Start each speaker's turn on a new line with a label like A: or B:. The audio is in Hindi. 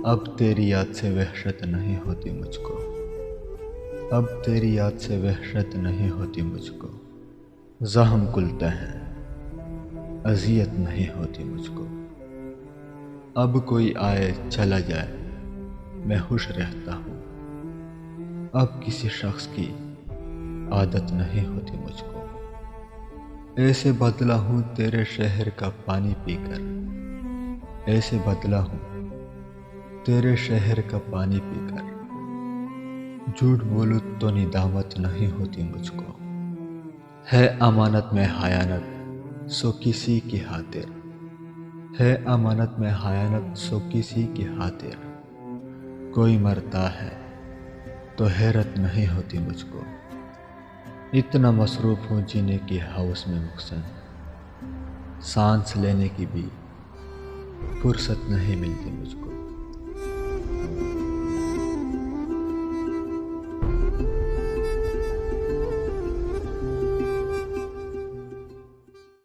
A: अब तेरी याद से वहशत नहीं होती मुझको, अब तेरी याद से वहशत नहीं होती मुझको। ज़ख्म खुलते हैं, अज़ियत नहीं होती मुझको। अब कोई आए चला जाए, मैं खुश रहता हूँ। अब किसी शख्स की आदत नहीं होती मुझको। ऐसे बदला हूँ तेरे शहर का पानी पीकर, ऐसे बदला हूँ तेरे शहर का पानी पीकर। झूठ बोलूं तो निदामत नहीं होती मुझको। है अमानत में हयानत सो किसी की खातिर, है अमानत में हयानत सो किसी की खातिर। कोई मरता है तो हैरत नहीं होती मुझको। इतना मसरूफ़ हूँ जीने की हवस में मुख्सन, सांस लेने की भी फुर्सत नहीं मिलती मुझको।